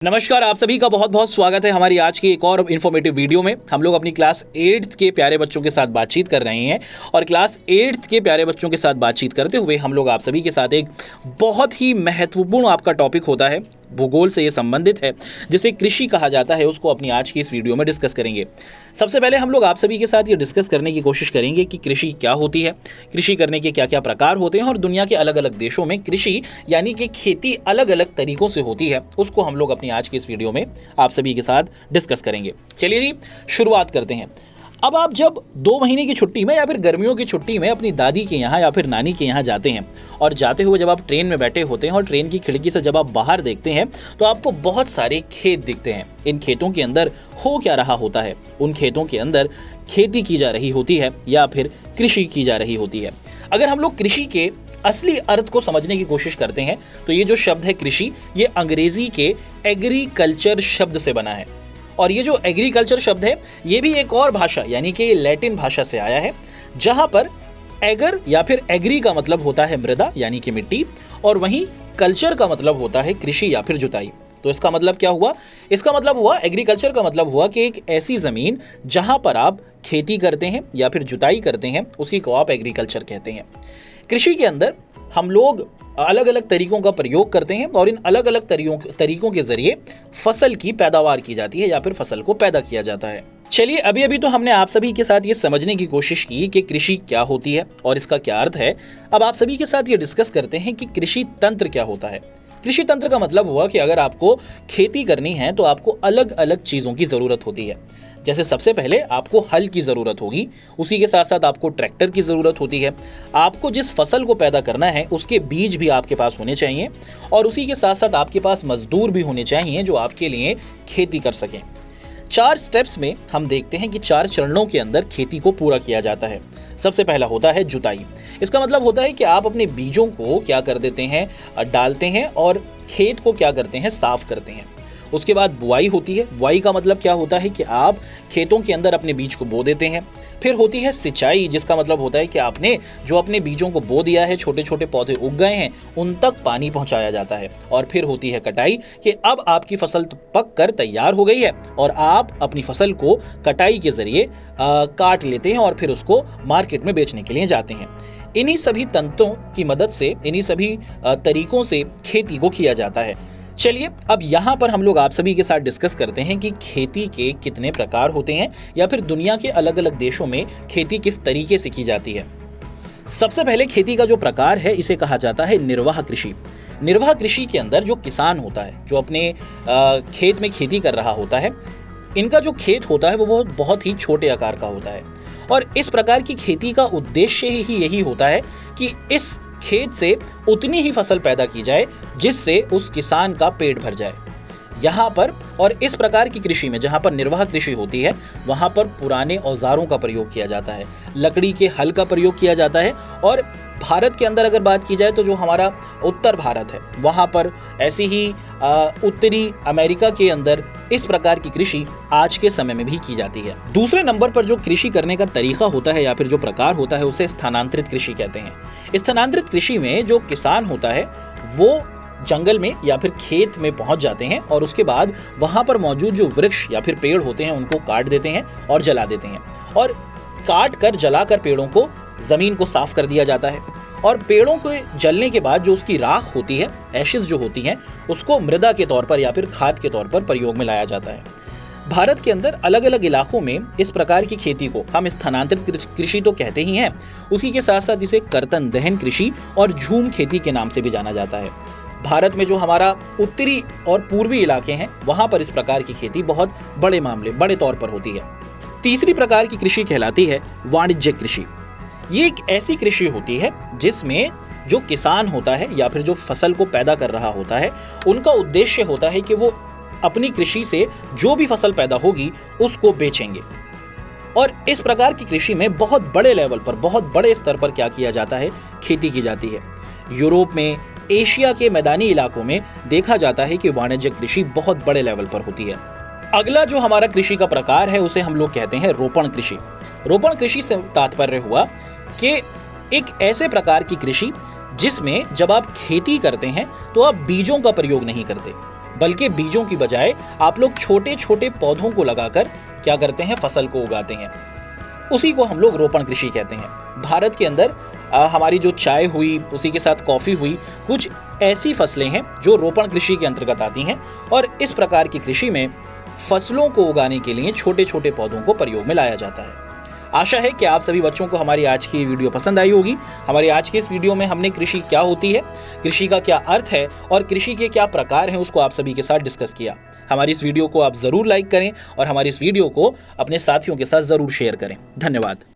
नमस्कार, आप सभी का बहुत बहुत स्वागत है हमारी आज की एक और इन्फॉर्मेटिव वीडियो में। हम लोग अपनी क्लास 8th के प्यारे बच्चों के साथ बातचीत कर रहे हैं और क्लास 8th के प्यारे बच्चों के साथ बातचीत करते हुए हम लोग आप सभी के साथ एक बहुत ही महत्वपूर्ण आपका टॉपिक होता है, भूगोल से ये संबंधित है, जिसे कृषि कहा जाता है, उसको अपनी आज की इस वीडियो में डिस्कस करेंगे। सबसे पहले हम लोग आप सभी के साथ ये डिस्कस करने की कोशिश करेंगे कि कृषि क्या होती है, कृषि करने के क्या क्या प्रकार होते हैं और दुनिया के अलग अलग देशों में कृषि यानी कि खेती अलग अलग तरीकों से होती है, उसको हम लोग अपनी आज की इस वीडियो में आप सभी के साथ डिस्कस करेंगे। चलिए जी, शुरुआत करते हैं। अब आप जब 2 महीने की छुट्टी में या फिर गर्मियों की छुट्टी में अपनी दादी के यहाँ या फिर नानी के यहाँ जाते हैं और जाते हुए जब आप ट्रेन में बैठे होते हैं और ट्रेन की खिड़की से जब आप बाहर देखते हैं तो आपको बहुत सारे खेत दिखते हैं। इन खेतों के अंदर हो क्या रहा होता है? उन खेतों के अंदर खेती की जा रही होती है या फिर कृषि की जा रही होती है। अगर हम लोग कृषि के असली अर्थ को समझने की कोशिश करते हैं तो ये जो शब्द है कृषि, ये अंग्रेजी के एग्रीकल्चर शब्द से बना है। और ये जो एग्रीकल्चर शब्द है ये भी एक और भाषा यानी कि लैटिन भाषा से आया है, जहां पर एगर या फिर एग्री का मतलब होता है मृदा यानी कि मिट्टी, और वहीं कल्चर का मतलब होता है कृषि या फिर जुताई। तो इसका मतलब क्या हुआ? इसका मतलब हुआ, एग्रीकल्चर का मतलब हुआ कि एक ऐसी ज़मीन जहां पर आप खेती करते हैं या फिर जुताई करते हैं, उसी को आप एग्रीकल्चर कहते हैं। कृषि के अंदर हम लोग अलग अलग तरीकों का प्रयोग करते हैं और इन अलग अलग तरीकों के जरिए फसल की पैदावार की जाती है या फिर फसल को पैदा किया जाता है। चलिए, अभी तो हमने आप सभी के साथ ये समझने की कोशिश की कि कृषि क्या होती है और इसका क्या अर्थ है। अब आप सभी के साथ ये डिस्कस करते हैं कि कृषि तंत्र क्या होता है। कृषि तंत्र का मतलब हुआ कि अगर आपको खेती करनी है तो आपको अलग अलग चीज़ों की ज़रूरत होती है। जैसे सबसे पहले आपको हल की ज़रूरत होगी, उसी के साथ साथ आपको ट्रैक्टर की ज़रूरत होती है। आपको जिस फसल को पैदा करना है उसके बीज भी आपके पास होने चाहिए और उसी के साथ साथ आपके पास मजदूर भी होने चाहिए जो आपके लिए खेती कर सकें। 4 स्टेप्स में हम देखते हैं कि 4 चरणों के अंदर खेती को पूरा किया जाता है। सबसे पहला होता है जुताई। इसका मतलब होता है कि आप अपने बीजों को क्या कर देते हैं, डालते हैं और खेत को क्या करते हैं, साफ करते हैं। उसके बाद बुआई होती है। बुआई का मतलब क्या होता है कि आप खेतों के अंदर अपने बीज को बो देते हैं। फिर होती है सिंचाई, जिसका मतलब होता है कि आपने जो अपने बीजों को बो दिया है, छोटे छोटे पौधे उग गए हैं, उन तक पानी पहुंचाया जाता है। और फिर होती है कटाई, कि अब आपकी फसल पक कर तैयार हो गई है और आप अपनी फसल को कटाई के जरिए काट लेते हैं और फिर उसको मार्केट में बेचने के लिए जाते हैं। इन्हीं सभी तंत्रों की मदद से, इन्हीं सभी तरीकों से खेती को किया जाता है। चलिए, अब यहाँ पर हम लोग आप सभी के साथ डिस्कस करते हैं कि खेती के कितने प्रकार होते हैं या फिर दुनिया के अलग अलग देशों में खेती किस तरीके से की जाती है। सबसे पहले खेती का जो प्रकार है इसे कहा जाता है निर्वाह कृषि। निर्वाह कृषि के अंदर जो किसान होता है, जो अपने खेत में खेती कर रहा होता है, इनका जो खेत होता है वो बहुत ही छोटे आकार का होता है और इस प्रकार की खेती का उद्देश्य ही यही होता है कि इस खेत से उतनी ही फसल पैदा की जाए जिससे उस किसान का पेट भर जाए। यहाँ पर और इस प्रकार की कृषि में, जहाँ पर निर्वाह कृषि होती है, वहाँ पर पुराने औजारों का प्रयोग किया जाता है, लकड़ी के हल का प्रयोग किया जाता है। और भारत के अंदर अगर बात की जाए तो जो हमारा उत्तर भारत है, वहाँ पर ऐसी ही उत्तरी अमेरिका के अंदर इस प्रकार की कृषि आज के समय में भी की जाती है। दूसरे नंबर पर जो कृषि करने का तरीका होता है या फिर जो प्रकार होता है उसे स्थानांतरित कृषि कहते हैं। स्थानांतरित कृषि में जो किसान होता है वो जंगल में या फिर खेत में पहुंच जाते हैं और उसके बाद वहां पर मौजूद जो वृक्ष या फिर पेड़ होते हैं उनको काट देते हैं और जला देते हैं। और काट कर, जलाकर पेड़ों को, जमीन को साफ कर दिया जाता है और पेड़ों के जलने के बाद जो उसकी राख होती है, एशेस जो होती हैं, उसको मृदा के तौर पर या फिर खाद के तौर पर प्रयोग में लाया जाता है। भारत के अंदर अलग अलग इलाकों में इस प्रकार की खेती को हम स्थानांतरित कृषि तो कहते ही हैं, उसी के साथ साथ इसे कर्तन दहन कृषि और झूम खेती के नाम से भी जाना जाता है। भारत में जो हमारा उत्तरी और पूर्वी इलाके हैं वहां पर इस प्रकार की खेती बहुत बड़े तौर पर होती है। तीसरी प्रकार की कृषि कहलाती है वाणिज्यिक कृषि। ये एक ऐसी कृषि होती है जिसमें जो किसान होता है या फिर जो फसल को पैदा कर रहा होता है, उनका उद्देश्य होता है कि वो अपनी कृषि से जो भी फसल पैदा होगी उसको बेचेंगे। और इस प्रकार की कृषि में बहुत बड़े लेवल पर, बहुत बड़े स्तर पर क्या किया जाता है, खेती की जाती है। यूरोप में, एशिया के मैदानी इलाकों में देखा जाता है कि वाणिज्यिक कृषि बहुत बड़े लेवल पर होती है। अगला जो हमारा कृषि का प्रकार है उसे हम लोग कहते हैं रोपण कृषि। रोपण कृषि से तात्पर्य हुआ कि एक ऐसे प्रकार की कृषि जिसमें जब आप खेती करते हैं तो आप बीजों का प्रयोग नहीं करते, बल्कि बीजों की बजाय आप लोग छोटे छोटे पौधों को लगाकर क्या करते हैं, फसल को उगाते हैं। उसी को हम लोग रोपण कृषि कहते हैं। भारत के अंदर हमारी जो चाय हुई, उसी के साथ कॉफ़ी हुई, कुछ ऐसी फसलें हैं जो रोपण कृषि के अंतर्गत आती हैं। और इस प्रकार की कृषि में फसलों को उगाने के लिए छोटे छोटे पौधों को प्रयोग में लाया जाता है। आशा है कि आप सभी बच्चों को हमारी आज की वीडियो पसंद आई होगी। हमारी आज की इस वीडियो में हमने कृषि क्या होती है, कृषि का क्या अर्थ है और कृषि के क्या प्रकार हैं, उसको आप सभी के साथ डिस्कस किया। हमारी इस वीडियो को आप ज़रूर लाइक करें और हमारी इस वीडियो को अपने साथियों के साथ ज़रूर शेयर करें। धन्यवाद।